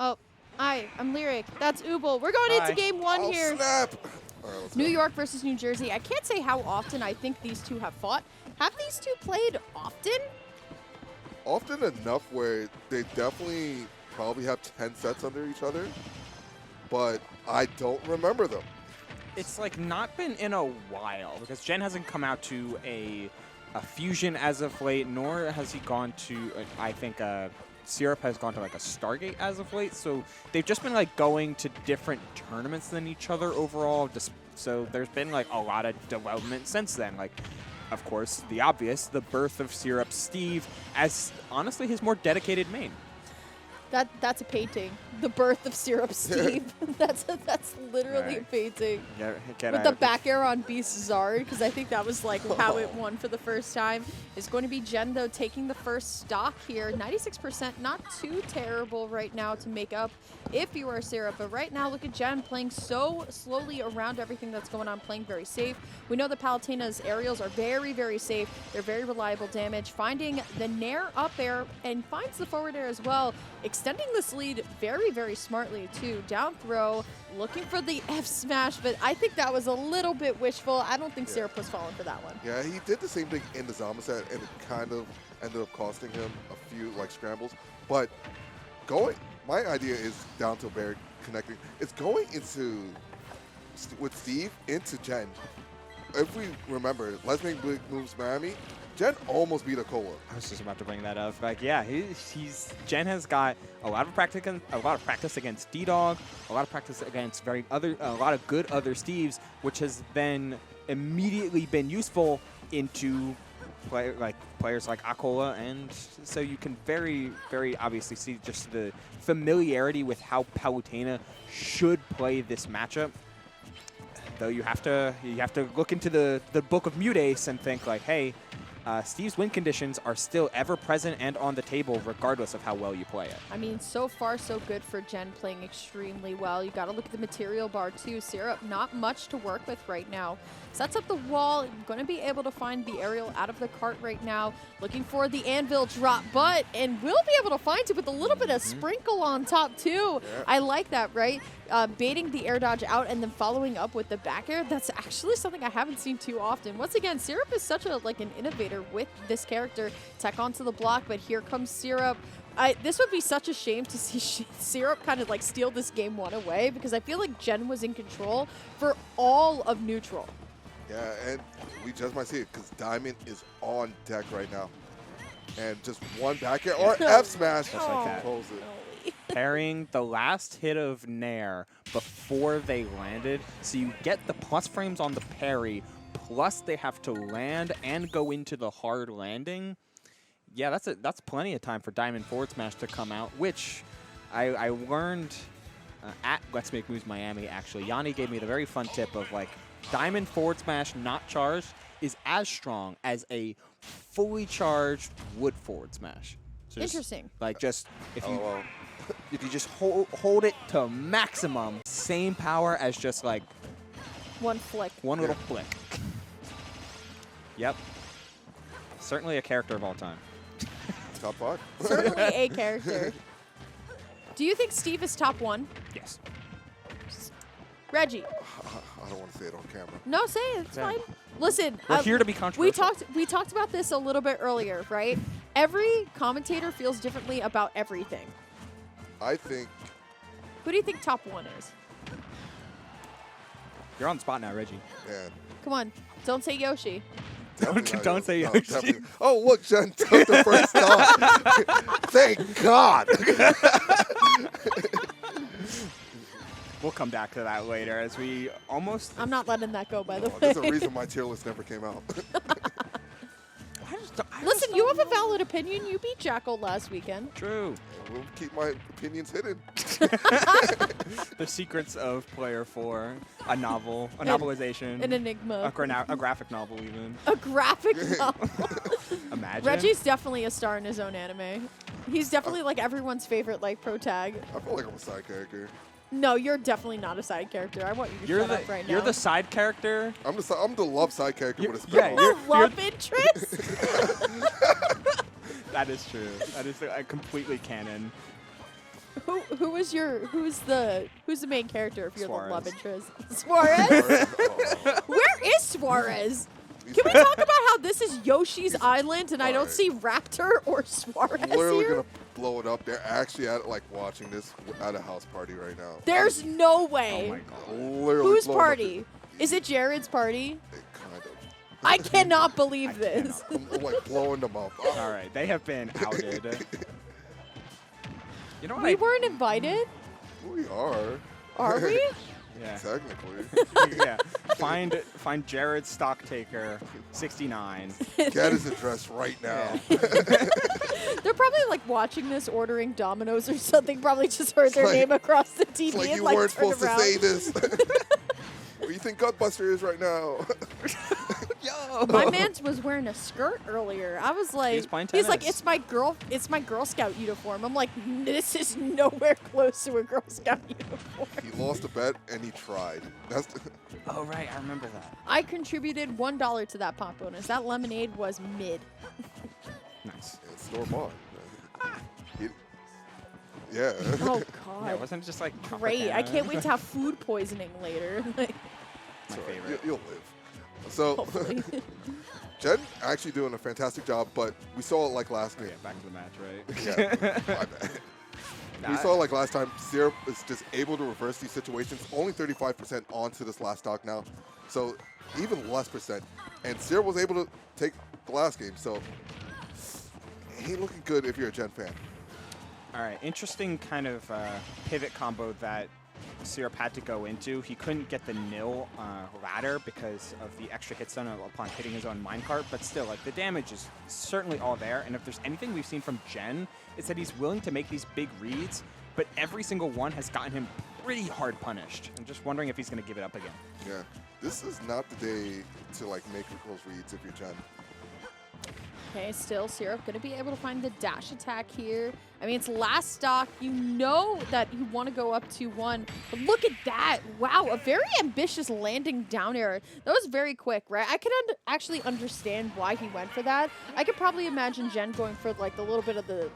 Oh, I'm Lyric. That's Ubel. We're going into game one here. Snap! All right, New York versus New Jersey. I can't say how often I think these two have fought. Have these two played often? Often enough where they definitely probably have 10 sets under each other, but I don't remember them. It's like not been in a while because Jen hasn't come out to a fusion as of late, nor has he gone to, I think, Syrup has gone to like a Stargate as of late. So they've just been like going to different tournaments than each other overall. Just, so there's been like a lot of development since then. Like, of course, the obvious, the birth of Syrup Steve as honestly his more dedicated main. That's a painting. The birth of Syrup Steve. that's literally a painting. Yeah, with the back air on Beast Zard, because I think that was like how it won for the first time. Is going to be Jen, though, taking the first stock here. 96%, not too terrible right now to make up if you are Syrup. But right now, look at Jen playing so slowly around everything that's going on, playing very safe. We know that Palutena's aerials are very, very safe. They're very reliable damage. Finding the Nair up air and finds the forward air as well. Extending this lead very, very smartly, too. Down throw, looking for the F smash, but I think that was a little bit wishful. I don't think Syrup was falling for that one. Yeah, he did the same thing in the Zama set, and it kind of ended up costing him a few like scrambles. But my idea is down to Bear connecting. It's going into, with Steve, into Jen. If we remember, Let's Make Big Moves Miami, Jen almost beat Akola. I was just about to bring that up. Like, yeah, Jen has got a lot of practice against D-Dog, a lot of practice against a lot of good other Steves, which has then immediately been useful into players like Akola, and so you can very, very obviously see just the familiarity with how Palutena should play this matchup. Though you have to look into the book of Mute Ace and think like, hey, Steve's win conditions are still ever present and on the table regardless of how well you play it. I mean, so far so good for Jen, playing extremely well. You got to look at the material bar too. Syrup, not much to work with right now. Sets up the wall, going to be able to find the aerial out of the cart right now. Looking for the anvil drop, and will be able to find it with a little bit of sprinkle on top too. Yeah. I like that, right? Baiting the air dodge out and then following up with the back air. That's actually something I haven't seen too often. Once again, Syrup is such an innovator with this character. Tech onto the block, but here comes Syrup. This would be such a shame to see Syrup kind of like steal this game one away, because I feel like Jen was in control for all of neutral. Yeah, and we just might see it because Diamond is on deck right now. And just one back air or F smash. Just like that. Parrying the last hit of Nair before they landed, so you get the plus frames on the parry, plus they have to land and go into the hard landing. Yeah, that's plenty of time for Diamond forward smash to come out, which I learned at Let's Make Moves Miami, actually. Yanni gave me the very fun tip of like, Diamond forward smash not charged is as strong as a fully charged wood forward smash. So interesting. Just if you just hold it to maximum, same power as just like one flick. One little flick. Yep. Certainly a character of all time. Top 5. Certainly a character. Do you think Steve is top 1? Yes. Reggie. I don't want to say it on camera. No, say it. It's fine. Listen, we're here to be controversial. We talked about this a little bit earlier, right? Every commentator feels differently about everything. I think. Who do you think top 1 is? You're on the spot now, Reggie. Man. Come on, don't say Yoshi. Don't say Yoshi. Oh, look, Jen took the first stop. Thank God. We'll come back to that later as we almost... I'm not letting that go, by the way. There's a reason my tier list never came out. Listen, you have a valid opinion. You beat Jackal last weekend. True. We'll keep my opinions hidden. The secrets of Player 4, a novel, a novelization. An enigma. A graphic novel, even. A graphic novel. Imagine. Reggie's definitely a star in his own anime. He's definitely like everyone's favorite like pro tag. I feel like I'm a side character. No, you're definitely not a side character. I want you to shut up right now. You're the side character. I'm the love side character with a spell. The love interest? That is true. That is completely canon. Who's the main character if you're the love Suarez. interest? Suarez? Where is Suarez? Can we talk about how this is Yoshi's island and I don't Alright. see Raptor or Suarez Literally here? gonna blow it up. They're actually at like watching this at a house party right now. There's no Oh way. my god. Literally Whose blowing up party? Is it Jared's party? Kind of. I cannot believe I this. I'm like blowing them up. All right, they have been outed. You know what? We weren't invited, We are. are we? Yeah. Technically. Yeah. Find Jared Stocktaker, 69. Get his address right now. Yeah. They're probably like watching this, ordering Domino's or something. Probably just heard their like- name across the TV It's like and you like weren't turned supposed around. to say this. What do you think Gutbuster is right now? Yo. My man was wearing a skirt earlier. I was like, He's playing he's like, tennis. it's my Girl Scout uniform. I'm like, this is nowhere close to a Girl Scout uniform. He lost a bet and he tried. That's Oh right, I remember that. I contributed $1 to that pop bonus. That lemonade was mid. Nice. it's store bought. Yeah. Oh Yeah, god. wasn't it just like Great. I Tropicana? can't wait to have food poisoning later. Like, My Sorry, favorite. You'll live. So hopefully. Jen actually doing a fantastic job, but we saw it like last Oh, game. yeah, back to the match, right? Yeah, my bad. We Nah, saw like last time, Syrup is just able to reverse these situations. Only 35% onto this last stock now. So even less percent. And Syrup was able to take the last game. So he ain't looking good if you're a Gen fan. All right, interesting kind of pivot combo that Syrup had to go into. He couldn't get the nil ladder because of the extra hit stun upon hitting his own minecart, but still, like, the damage is certainly all there. And if there's anything we've seen from Jen, it's that he's willing to make these big reads, but every single one has gotten him pretty hard punished. I'm just wondering if he's going to give it up again. Yeah. This is not the day to like make close reads if you're Jen. Okay, still Syrup going to be able to find the dash attack here. I mean, it's last stock. You know that you want to go up 2-1. But look at that. Wow, a very ambitious landing down air. That was very quick, right? I could actually understand why he went for that. I could probably imagine Jen going for like a little bit of the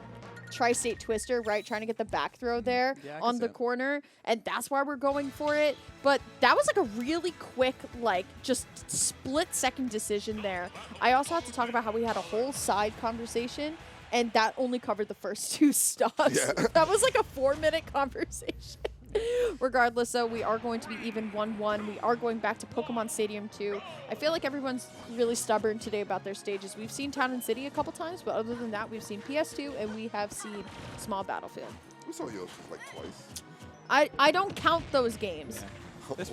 tri-state twister, right? Trying to get the back throw there Yeah, I can on see the it. corner. And that's why we're going for it. But that was like a really quick, like, just split-second decision there. I also have to talk about how we had a whole side conversation, and that only covered the first 2 stocks. Yeah. That was like a 4-minute conversation. Regardless, though, we are going to be even 1-1. We are going back to Pokemon Stadium 2. I feel like everyone's really stubborn today about their stages. We've seen Town and City a couple times, but other than that, we've seen PS2 and we have seen Small Battlefield. We saw Yoshi like twice. I don't count those games. Yeah. There's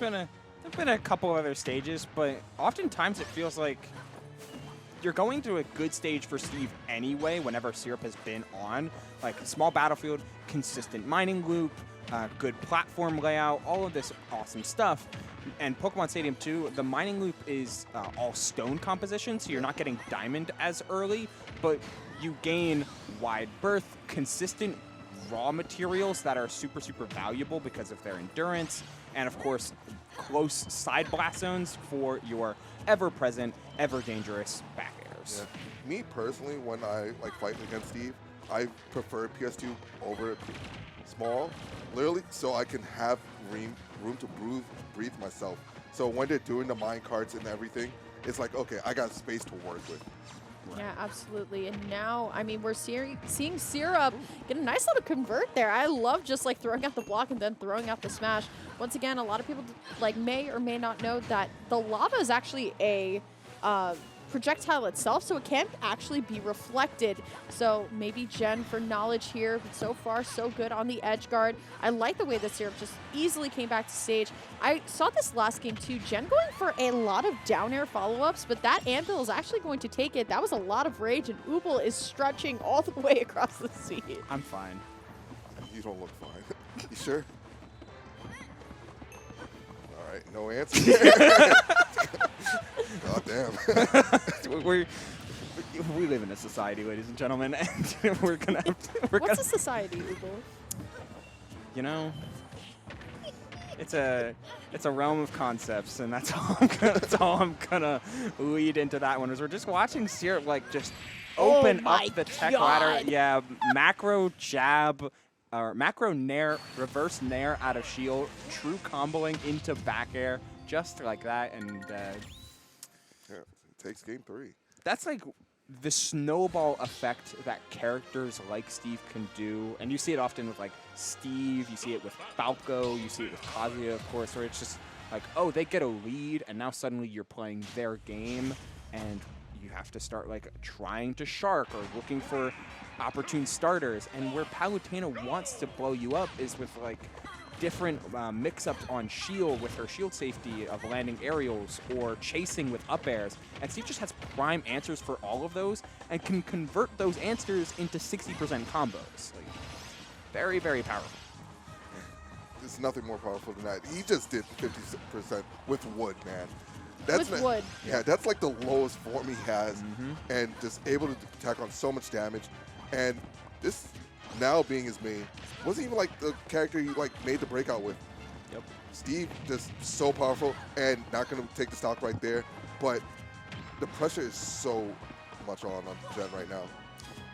been a couple other stages, but oftentimes it feels like you're going through a good stage for Steve anyway whenever Syrup has been on. Like small battlefield, consistent mining loop, good platform layout, all of this awesome stuff. And Pokemon Stadium 2, the mining loop is all stone composition, so you're not getting diamond as early, but you gain wide berth, consistent raw materials that are super, super valuable because of their endurance, and of course, close side blast zones for your ever-present, ever-dangerous back airs. Yeah. Me personally, when I like fight against Steve, I prefer PS2 over small, literally, so I can have room to breathe myself. So when they're doing the mine carts and everything, it's like, okay, I got space to work with. Yeah, absolutely. And now, I mean, we're seeing Syrup get a nice little convert there. I love just like throwing out the block and then throwing out the smash. Once again, a lot of people like may or may not know that the lava is actually a projectile itself, so it can't actually be reflected. So maybe Jen for knowledge here, but so far so good on the edge guard. I like the way that Syrup just easily came back to stage. I saw this last game too, Jen going for a lot of down air follow-ups, but that anvil is actually going to take it. That was a lot of rage, and Ubel is stretching all the way across the seat. I'm fine. You don't look fine. You sure? All right, no answer. God damn. We live in a society, ladies and gentlemen, and we're gonna have to, What's a society, Ubel? you know, it's a realm of concepts, and that's all I'm gonna lead into that one. Is we're just watching Syrup like just Oh open my up the tech God. ladder. Yeah, macro jab macro nair, reverse nair out of shield, true comboing into back air, just like that, and Yeah, takes game 3. that's like the snowball effect that characters like Steve can do, and you see it often with like Steve, you see it with Falco, you see it with Kazuya, of course, where it's just like, oh, they get a lead, and now suddenly you're playing their game, and you have to start like trying to shark or looking for opportune starters. And where Palutena wants to blow you up is with like different mix-ups on shield with her shield safety of landing aerials or chasing with up airs. And Steve just has prime answers for all of those and can convert those answers into 60% combos. Like, very, very powerful. There's nothing more powerful than that. He just did 50% with wood, man. That's With wood. Yeah, that's like the lowest form he has, and just able to attack on so much damage. And this now being his main wasn't even like the character he like made the breakout with. Yep. Steve just so powerful, and not going to take the stock right there, but the pressure is so much on Jen right now.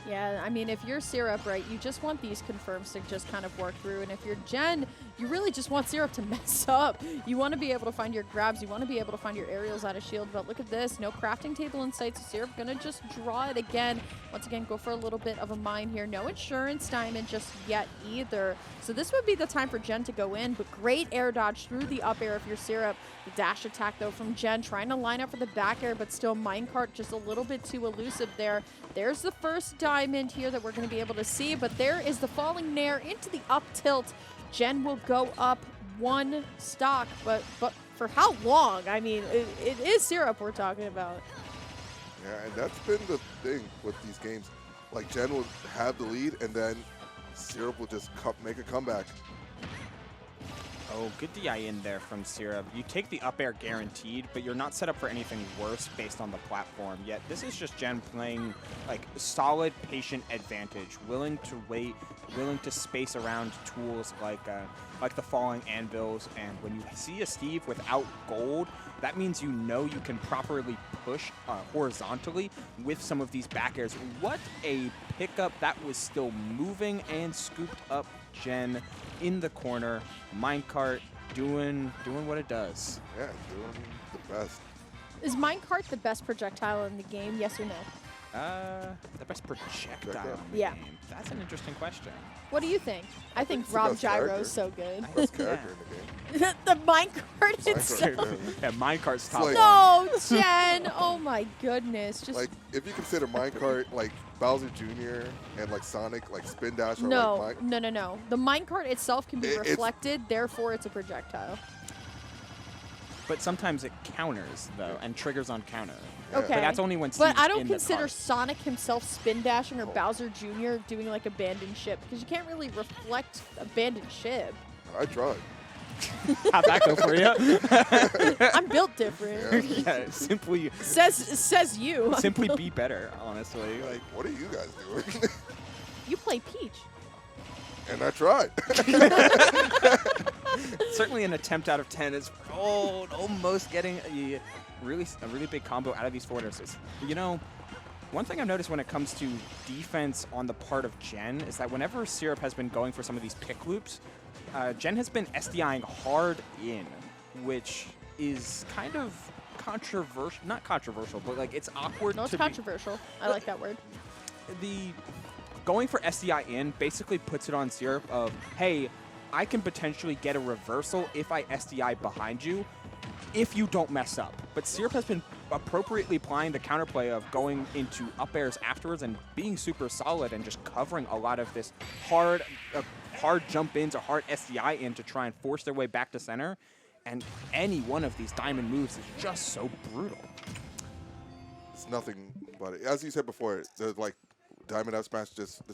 Yeah, I mean, if you're Syrup, right, you just want these confirms to just kind of work through. And if you're Jen, you really just want Syrup to mess up. You want to be able to find your grabs. You want to be able to find your aerials out of shield. But look at this. No crafting table in sight, so Syrup going to just draw it again. Once again, go for a little bit of a mine here. No insurance diamond just yet either. So this would be the time for Jen to go in. But great air dodge through the up air if you're Syrup. The dash attack, though, from Jen. Trying to line up for the back air, but still minecart just a little bit too elusive there. There's the first diamond here that we're going to be able to see, but there is the falling nair into the up tilt. Jen will go up 1 stock, but for how long? I mean, it is Syrup we're talking about. Yeah, and that's been the thing with these games. Like, Jen will have the lead, and then Syrup will just make a comeback. Oh, good DI in there from Syrup. You take the up air guaranteed, but you're not set up for anything worse based on the platform. Yet this is just Jen playing like solid, patient advantage, willing to wait, willing to space around tools like the falling anvils. And when you see a Steve without gold, that means you know you can properly push horizontally with some of these back airs. What a pickup. That was still moving and scooped up Jen in the corner. Minecart doing what it does. Yeah, doing the best. Is minecart the best projectile in the game, yes or no? The best projectile in the Yeah. game. That's an interesting question. What do you think? I think it's the Rob best Gyro's character. so good. Best character in the game. The minecart itself. Yeah, Minecart's top like- one. No, Jen. Oh my goodness. Just Like, if you consider minecart like Bowser Jr. and like Sonic, like spin dash, or no, like no. The minecart itself can be It's- reflected, therefore it's a projectile. But sometimes it counters though and triggers on counter. Yeah. Okay. But that's only when Steve's But I don't in the consider cart. Sonic himself spin dashing or Oh. Bowser Jr. doing like abandoned ship because you can't really reflect abandoned ship. I tried. How'd that go for you? I'm built different. Yeah, simply Says you. simply be better, honestly. Like, what are you guys doing? You play Peach. And I tried. Certainly an attempt out of 10 is almost getting a really big combo out of these fortresses. You know, one thing I've noticed when it comes to defense on the part of Jen is that whenever Syrup has been going for some of these pick loops, Jen has been SDIing hard in, which is kind of controversial. Not controversial, but like it's awkward. No, it's to be- controversial. I like that word. the going for SDI in basically puts it on Syrup of, hey, I can potentially get a reversal if I SDI behind you if you don't mess up. But Syrup has been appropriately applying the counterplay of going into up airs afterwards and being super solid and just covering a lot of this hard jump ins or hard SDI in to try and force their way back to center. And any one of these diamond moves is just so brutal. It's nothing but it. As you said before, the like Diamond F Smash just the